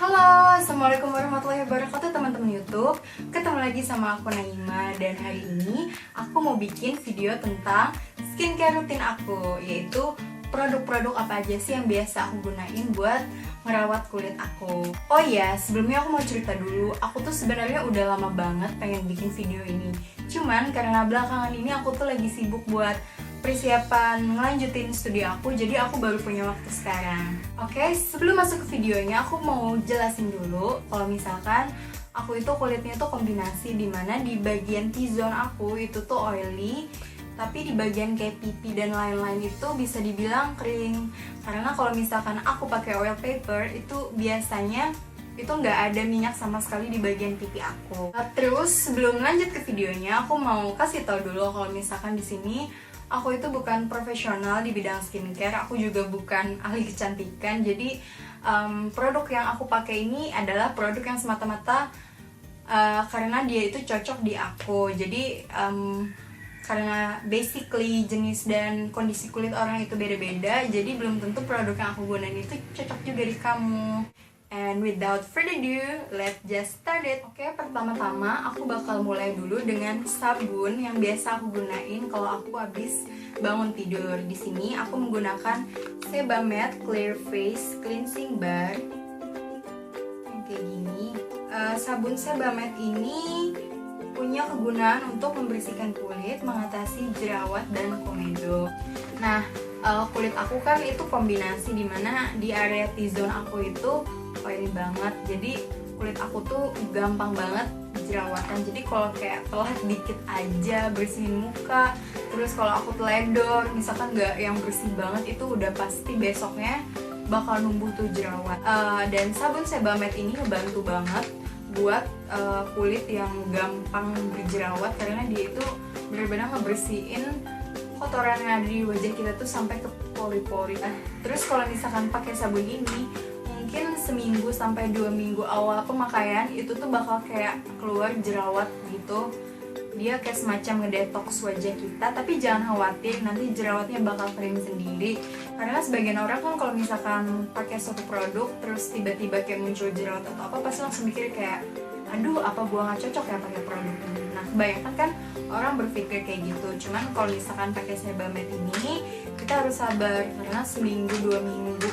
Halo, Assalamualaikum warahmatullahi wabarakatuh teman-teman YouTube. Ketemu lagi sama aku Naima. Dan hari ini aku mau bikin video tentang skincare rutin aku, yaitu produk-produk apa aja sih yang biasa aku gunain buat merawat kulit aku. Oh iya, sebelumnya aku mau cerita dulu. Aku tuh sebenarnya udah lama banget pengen bikin video ini. Cuman karena belakangan ini aku tuh lagi sibuk buat persiapan ngelanjutin studi aku, jadi aku baru punya waktu sekarang. Oke, sebelum masuk ke videonya, aku mau jelasin dulu kalau misalkan aku itu kulitnya tuh kombinasi, dimana di bagian T-zone aku itu tuh oily, tapi di bagian kayak pipi dan lain-lain itu bisa dibilang kering. Karena kalau misalkan aku pakai oil paper itu biasanya itu nggak ada minyak sama sekali di bagian pipi aku. Terus sebelum lanjut ke videonya, aku mau kasih tau dulu kalau misalkan di sini aku itu bukan profesional di bidang skincare, aku juga bukan ahli kecantikan. Jadi produk yang aku pakai ini adalah produk yang semata-mata karena dia itu cocok di aku. Jadi karena basically jenis dan kondisi kulit orang itu beda-beda, jadi belum tentu produk yang aku gunain itu cocok juga di kamu. And without further ado, let's just start it. Oke, pertama-tama aku bakal mulai dulu dengan sabun yang biasa aku gunain kalau aku habis bangun tidur. Di sini aku menggunakan Sebamed Clear Face Cleansing Bar yang kayak gini. Sabun Sebamed ini punya kegunaan untuk membersihkan kulit, mengatasi jerawat dan komedo. Nah, kulit aku kan itu kombinasi, dimana di area T-zone aku itu oily banget, jadi kulit aku tuh gampang banget jerawatan. Jadi kalau kayak telat dikit aja bersihin muka, terus kalau aku teledor misalkan nggak yang bersih banget, itu udah pasti besoknya bakal numbuh tuh jerawat. Dan sabun Sebamed ini ngebantu banget buat kulit yang gampang berjerawat, karena dia itu benar-benar ngebersihin kotoran yang ada di wajah kita tuh sampai ke pori-pori. Terus kalau misalkan pakai sabun ini, mungkin seminggu sampai 2 minggu awal pemakaian itu tuh bakal kayak keluar jerawat gitu. Dia kayak semacam ngedetox wajah kita, tapi jangan khawatir, nanti jerawatnya bakal kering sendiri. Karena sebagian orang kan kalau misalkan pakai suatu produk terus tiba-tiba kayak muncul jerawat atau apa, pasti langsung mikir kayak, aduh apa gua nggak cocok ya pakai produk ini. Nah, kebanyakan kan orang berpikir kayak gitu. Cuman kalau misalkan pakai Sebamed ini, kita harus sabar karena seminggu 2 minggu,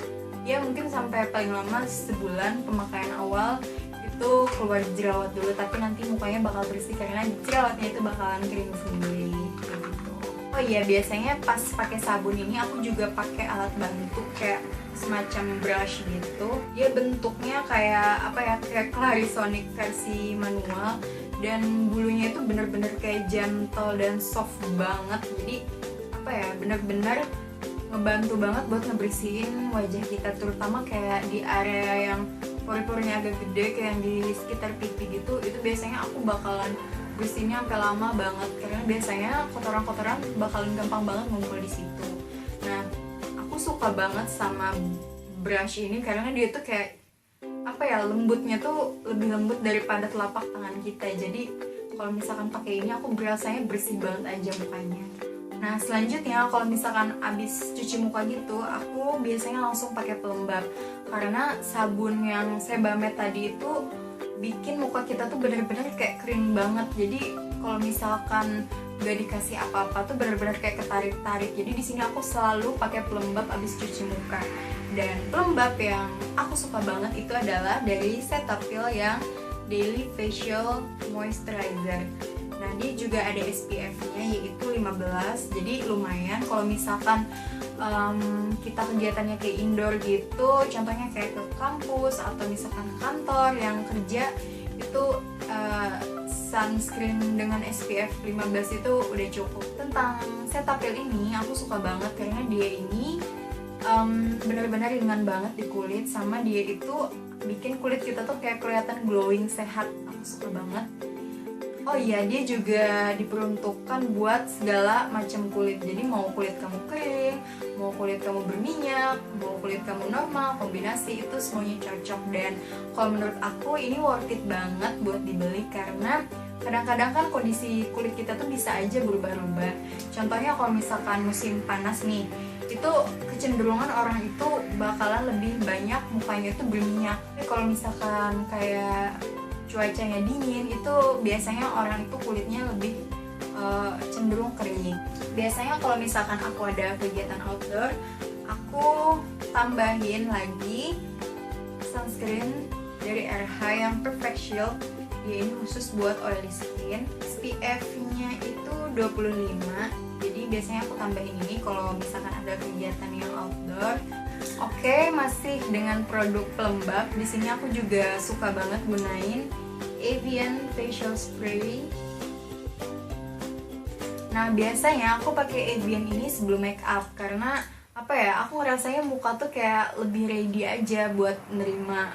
ya mungkin sampai paling lama sebulan pemakaian awal itu keluar jerawat dulu, tapi nanti mukanya bakal bersih karena jerawatnya itu bakalan kering sendiri gitu. Oh iya, biasanya pas pakai sabun ini aku juga pakai alat bantu kayak semacam brush gitu. Dia bentuknya kayak apa ya, kayak Clarisonic versi manual, dan bulunya itu bener-bener kayak gentle dan soft banget. Jadi apa ya, bener-bener ngebantu banget buat ngebersihin wajah kita, terutama kayak di area yang pori-porinya agak gede, kayak yang di sekitar pipi gitu. Itu biasanya aku bakalan bersihinnya sampai lama banget, karena biasanya kotoran-kotoran bakalan gampang banget ngumpul di situ. Nah, aku suka banget sama brush ini karena dia tuh kayak apa ya, lembutnya tuh lebih lembut daripada telapak tangan kita. Jadi kalau misalkan pakai ini aku berasanya bersih banget aja mukanya. Nah, selanjutnya kalau misalkan abis cuci muka gitu, aku biasanya langsung pakai pelembab. Karena sabun yang Sebamed tadi itu bikin muka kita tuh bener-bener kayak kering banget. Jadi kalau misalkan gak dikasih apa-apa tuh bener-bener kayak ketarik-tarik. Jadi di sini aku selalu pakai pelembab abis cuci muka. Dan pelembab yang aku suka banget itu adalah dari Cetaphil yang Daily Facial Moisturizer. Nah, dia juga ada SPF-nya yaitu 15, jadi lumayan kalau misalkan kita kegiatannya kayak indoor gitu, contohnya kayak ke kampus atau misalkan kantor yang kerja, itu sunscreen dengan SPF 15 itu udah cukup. Tentang Cetaphil ini aku suka banget karena dia ini benar-benar ringan banget di kulit, sama dia itu bikin kulit kita tuh kayak kelihatan glowing, sehat. Aku suka banget. Oh iya, dia juga diperuntukkan buat segala macam kulit. Jadi mau kulit kamu kering, mau kulit kamu berminyak, mau kulit kamu normal, kombinasi itu semuanya cocok. Dan kalau menurut aku ini worth it banget buat dibeli, karena kadang-kadang kan kondisi kulit kita tuh bisa aja berubah-ubah. Contohnya kalau misalkan musim panas nih, itu kecenderungan orang itu bakalan lebih banyak mukanya itu berminyak. Tapi kalau misalkan kayak cuacanya dingin itu biasanya orang itu kulitnya lebih cenderung kering. Biasanya kalau misalkan aku ada kegiatan outdoor, aku tambahin lagi sunscreen dari RH yang Perfect Shield. Dia ini khusus buat oily skin. SPF-nya itu 25. Jadi biasanya aku tambahin ini kalau misalkan ada kegiatan yang outdoor. Oke, masih dengan produk pelembab. Di sini aku juga suka banget gunain Evian Facial Spray. Nah, biasanya aku pakai Evian ini sebelum make up karena apa ya? Aku ngerasanya muka tuh kayak lebih ready aja buat nerima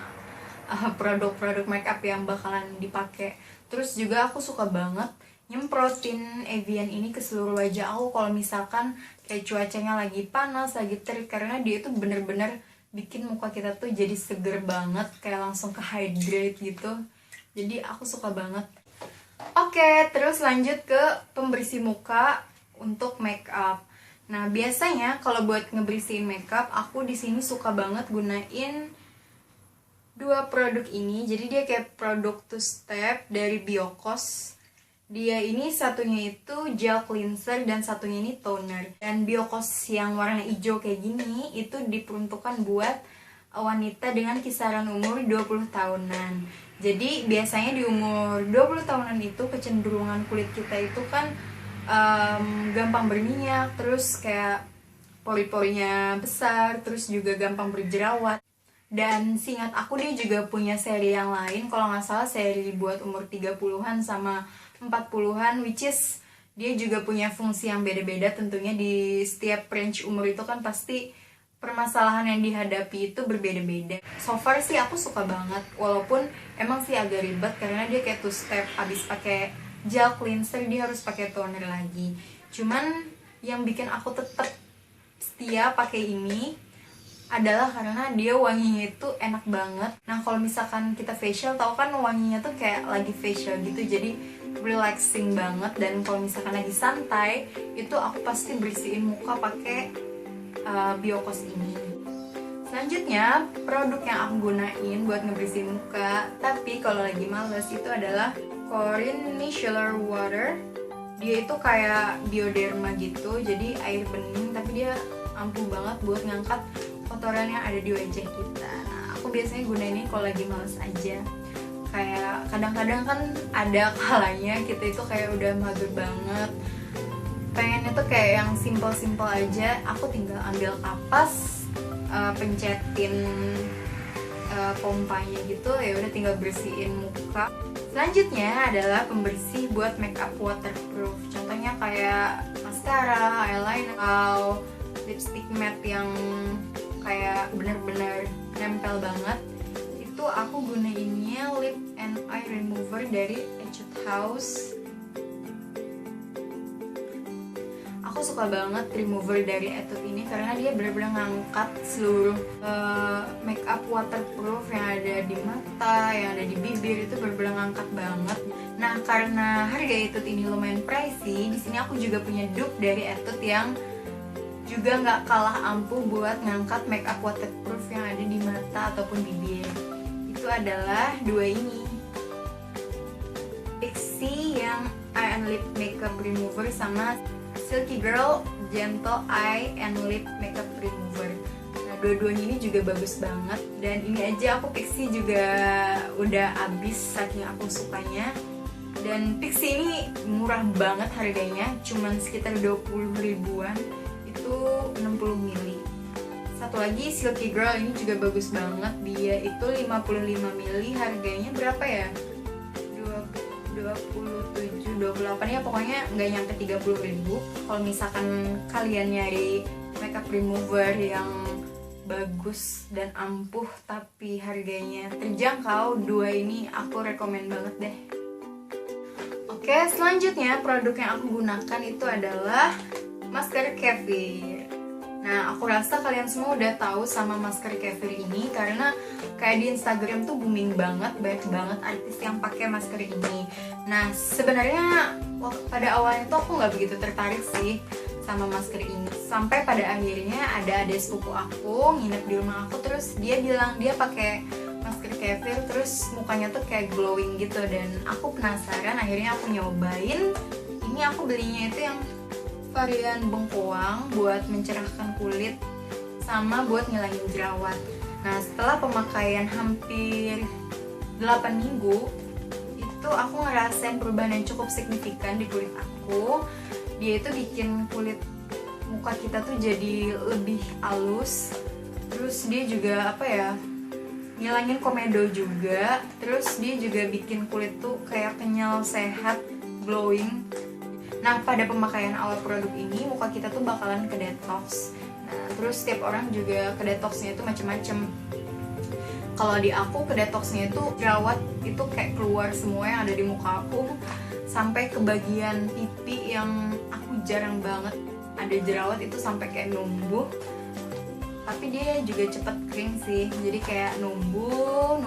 produk-produk makeup yang bakalan dipakai. Terus juga aku suka banget nyemprotin Evian ini ke seluruh wajah aku kalau misalkan kayak cuacanya lagi panas, lagi terik, karena dia itu bener-bener bikin muka kita tuh jadi seger banget, kayak langsung ke hydrate gitu. Jadi aku suka banget. Oke, terus lanjut ke pembersih muka untuk makeup. Nah, biasanya kalau buat ngebersihin makeup, aku di sini suka banget gunain dua produk ini. Jadi dia kayak produk two step dari Biokos. Dia ini satunya itu gel cleanser dan satunya ini toner. Dan Biokos yang warna hijau kayak gini itu diperuntukkan buat wanita dengan kisaran umur 20 tahunan. Jadi biasanya di umur 20 tahunan itu kecenderungan kulit kita itu kan gampang berminyak, terus kayak pori-porinya besar, terus juga gampang berjerawat. Dan seingat aku dia juga punya seri yang lain, kalau nggak salah seri buat umur 30-an sama 40-an, which is dia juga punya fungsi yang beda-beda tentunya. Di setiap range umur itu kan pasti permasalahan yang dihadapi itu berbeda-beda. So far sih aku suka banget, walaupun emang sih agak ribet karena dia kayak two step, abis pakai gel cleanser dia harus pakai toner lagi. Cuman yang bikin aku tetap setia pakai ini adalah karena dia wanginya itu enak banget. Nah, kalau misalkan kita facial, tau kan wanginya tuh kayak lagi facial gitu, jadi relaxing banget. Dan kalau misalkan lagi santai, itu aku pasti bersihin muka pakai Biokos ini. Selanjutnya, produk yang aku gunain buat ngebersihin muka, tapi kalau lagi males, itu adalah Korin Micellar Water. Dia itu kayak bioderma gitu, jadi air bening, tapi dia ampuh banget buat ngangkat kotoran yang ada di wajah kita. Nah, aku biasanya gunain ini kalau lagi males aja. Kayak kadang-kadang kan ada kalanya kita itu kayak udah mager banget, pengennya tuh kayak yang simple-simple aja. Aku tinggal ambil kapas, pencetin pompanya gitu, ya udah tinggal bersihin muka. Selanjutnya adalah pembersih buat makeup waterproof. Contohnya kayak mascara, eyeliner, atau lipstick matte yang kayak bener-bener nempel banget. Itu aku gunainnya lip and eye remover dari Etude House. Aku suka banget remover dari Etude ini karena dia bener-bener ngangkat seluruh makeup waterproof yang ada di mata, yang ada di bibir, itu bener-bener ngangkat banget. Nah, karena harga Etude ini lumayan pricey, di sini aku juga punya dupe dari Etude yang juga nggak kalah ampuh buat ngangkat makeup waterproof yang ada di mata ataupun bibir. Itu adalah dua ini, Pixi yang eye and lip makeup remover sama Silky Girl Gentle Eye and Lip Makeup Remover. Nah, dua-duanya ini juga bagus banget. Dan ini aja aku Pixi juga udah habis saking aku sukanya. Dan Pixi ini murah banget harganya, cuman sekitar 20 ribuan. Itu 60 mili. Satu lagi Silky Girl ini juga bagus banget. Dia itu 55 mili, harganya berapa ya? 27, 28 ya, pokoknya nggak nyampe 30 ribu. Kalau misalkan kalian nyari makeup remover yang bagus dan ampuh tapi harganya terjangkau, dua ini aku rekomen banget deh. Oke, selanjutnya produk yang aku gunakan itu adalah masker Kefir. Nah, aku rasa kalian semua udah tahu sama masker Kefir ini karena kayak di Instagram tuh booming banget, banyak banget artis yang pakai masker ini. Nah, sebenarnya pada awalnya tuh aku nggak begitu tertarik sih sama masker ini. Sampai pada akhirnya ada sepupu aku nginep di rumah aku, terus dia bilang dia pakai masker Kefir terus mukanya tuh kayak glowing gitu, dan aku penasaran, akhirnya aku nyobain. Ini aku belinya itu yang varian bengkoang buat mencerahkan kulit sama buat ngilangin jerawat. Nah, setelah pemakaian hampir 8 minggu itu aku ngerasain perubahan yang cukup signifikan di kulit aku. Dia itu bikin kulit muka kita tuh jadi lebih halus, terus dia juga ngilangin komedo juga, terus dia juga bikin kulit tuh kayak kenyal, sehat, glowing. Nah, pada pemakaian awal produk ini muka kita tuh bakalan ke detox. Nah, terus setiap orang juga ke detoxnya itu macem-macem. Kalau di aku ke detoxnya itu jerawat itu kayak keluar semua yang ada di muka aku, sampai ke bagian pipi yang aku jarang banget ada jerawat itu sampai kayak numbuh. Tapi dia juga cepet kering sih, jadi kayak numbuh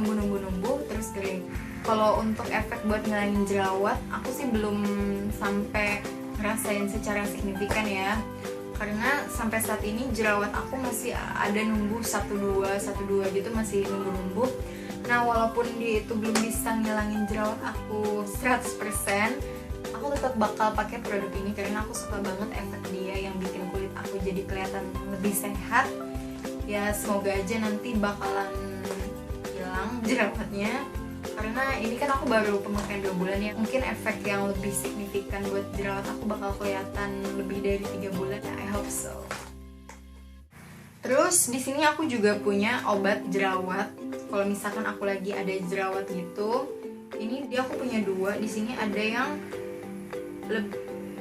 terus kering. Kalau untuk efek buat ngilangin jerawat, aku sih belum sampai ngerasain secara signifikan ya, karena sampai saat ini jerawat aku masih ada numbuh 1-2 gitu, masih numbuh. Nah, walaupun dia itu belum bisa ngilangin jerawat aku 100%, aku tetap bakal pakai produk ini karena aku suka banget efek dia yang bikin kulit aku jadi kelihatan lebih sehat. Ya, semoga aja nanti bakalan hilang jerawatnya, karena ini kan aku baru pemakaian 2 bulan ya. Mungkin efek yang lebih signifikan buat jerawat aku bakal kelihatan lebih dari 3 bulan. I hope so. Terus di sini aku juga punya obat jerawat. Kalau misalkan aku lagi ada jerawat gitu, ini dia aku punya 2. Di sini ada yang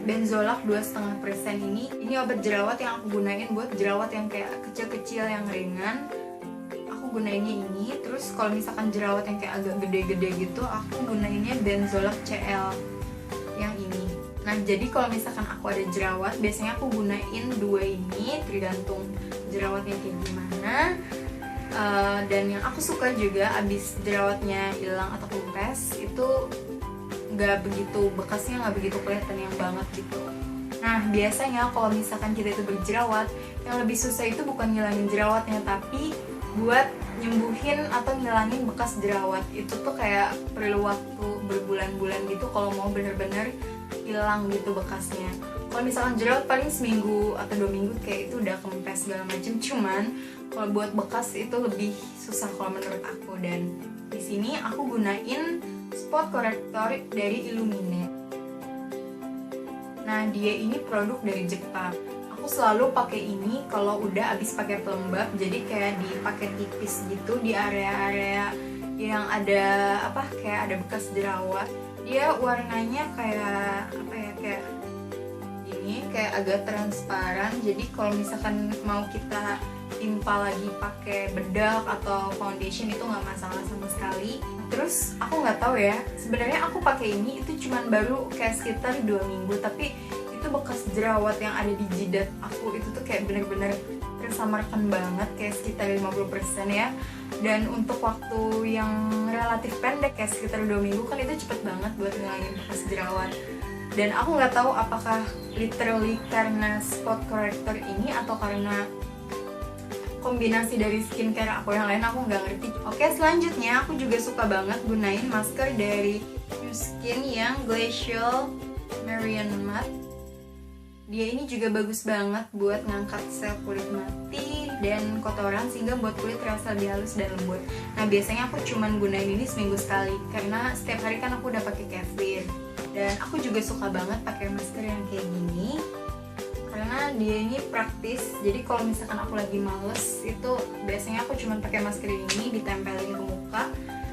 Benzolat 2,5% ini obat jerawat yang aku gunain buat jerawat yang kayak kecil-kecil yang ringan. Aku gunainnya ini. Terus kalau misalkan jerawat yang kayak agak gede-gede gitu, aku gunainnya Benzolat CL yang ini. Nah, jadi kalau misalkan aku ada jerawat, biasanya aku gunain 2 ini, tergantung jerawatnya kayak gimana. Dan yang aku suka juga abis jerawatnya hilang atau kempes itu bekasnya nggak begitu kelihatan yang banget gitu. Nah, biasanya kalau misalkan kita itu berjerawat, yang lebih susah itu bukan ngilangin jerawatnya, tapi buat nyembuhin atau ngilangin bekas jerawat. Itu tuh kayak perlu waktu berbulan-bulan gitu kalau mau bener-bener hilang gitu bekasnya. Kalau misalkan jerawat paling seminggu atau 2 minggu kayak itu udah kempes segala macem. Cuman kalau buat bekas itu lebih susah kalau menurut aku. Dan di sini aku gunain spot corrector dari Illumine. Nah, dia ini produk dari Jepang. Aku selalu pakai ini kalau udah abis pakai pelembab, jadi kayak dipakai tipis gitu di area-area yang ada kayak ada bekas jerawat. Dia warnanya kayak kayak ini, kayak agak transparan. Jadi kalau misalkan mau kita timpa lagi pakai bedak atau foundation itu nggak masalah sama sekali. Terus aku nggak tahu ya, sebenarnya aku pakai ini itu cuman baru kayak sekitar 2 minggu, tapi itu bekas jerawat yang ada di jidat aku itu tuh kayak bener-bener tersamarkan banget, kayak sekitar 50% ya. Dan untuk waktu yang relatif pendek kayak sekitar 2 minggu kan itu cepet banget buat ngilangin bekas jerawat. Dan aku nggak tahu apakah literally karena spot corrector ini atau karena kombinasi dari skincare aku yang lain, aku nggak ngerti. Oke, selanjutnya aku juga suka banget gunain masker dari Nu Skin yang Glacial Marian Matte. Dia ini juga bagus banget buat ngangkat sel kulit mati dan kotoran sehingga buat kulit terasa lebih halus dan lembut. Nah, biasanya aku cuman gunain ini seminggu sekali karena setiap hari kan aku udah pakai Kefir. Dan aku juga suka banget pakai masker yang kayak gini karena dia ini praktis. Jadi kalau misalkan aku lagi males itu biasanya aku cuma pakai masker ini ditempelin ke muka.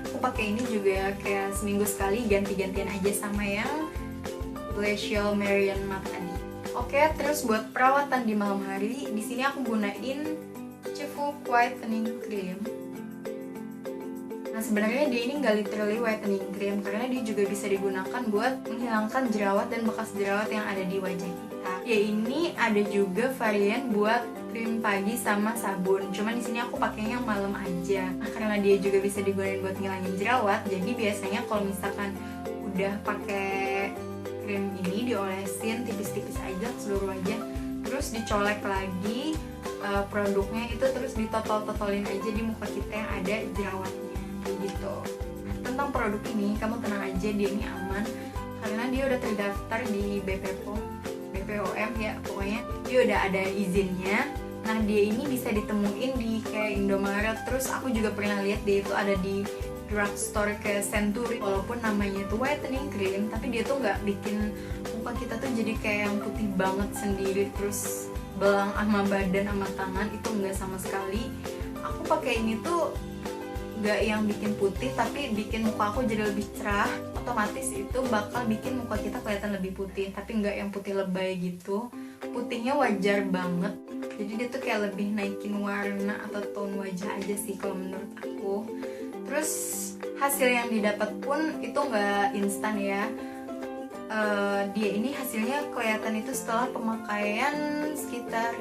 Aku pakai ini juga kayak seminggu sekali, ganti-gantian aja sama yang Glacial Marian Matte tadi. Oke, terus buat perawatan di malam hari, di sini aku gunain Chifu Whitening Cream. Nah, sebenarnya dia ini nggak literally whitening cream karena dia juga bisa digunakan buat menghilangkan jerawat dan bekas jerawat yang ada di wajah kita. Ya, ini ada juga varian buat krim pagi sama sabun. Cuman di sini aku pakainya yang malam aja. Nah, karena dia juga bisa digunakan buat ngilangin jerawat, jadi biasanya kalau misalkan udah pakai krim ini diolesin tipis-tipis aja ke seluruh wajah, terus dicolek lagi produknya itu, terus ditotol-totolin aja di muka kita yang ada jerawatnya gitu. Tentang produk ini kamu tenang aja, dia ini aman karena dia udah terdaftar di BPOM ya, pokoknya dia udah ada izinnya. Nah dia ini bisa ditemuin di kayak Indomaret, terus aku juga pernah lihat dia itu ada di drugstore kayak Century. Walaupun namanya itu whitening cream, tapi dia tuh nggak bikin muka kita tuh jadi kayak yang putih banget sendiri, terus belang sama badan sama tangan, itu nggak sama sekali. Aku pakai ini tuh nggak yang bikin putih, tapi bikin muka aku jadi lebih cerah. Otomatis itu bakal bikin muka kita kelihatan lebih putih, tapi nggak yang putih lebay gitu. Putihnya wajar banget, jadi dia tuh kayak lebih naikin warna atau tone wajah aja sih kalau menurut aku. Terus hasil yang didapat pun itu nggak instan ya. Dia ini hasilnya kelihatan itu setelah pemakaian sekitar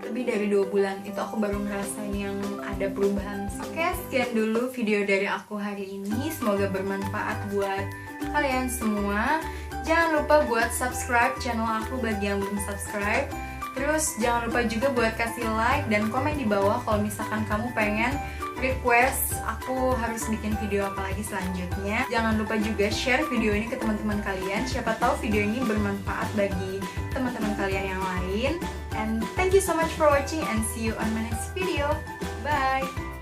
lebih dari 2 bulan, itu aku baru ngerasain yang ada perubahan. Oke, sekian dulu video dari aku hari ini, semoga bermanfaat buat kalian semua. Jangan lupa buat subscribe channel aku bagi yang belum subscribe. Terus jangan lupa juga buat kasih like dan komen di bawah kalau misalkan kamu pengen request aku harus bikin video apa lagi selanjutnya. Jangan lupa juga share video ini ke teman-teman kalian, siapa tahu video ini bermanfaat bagi teman-teman kalian yang lain. And thank you so much for watching and see you on my next video. Bye!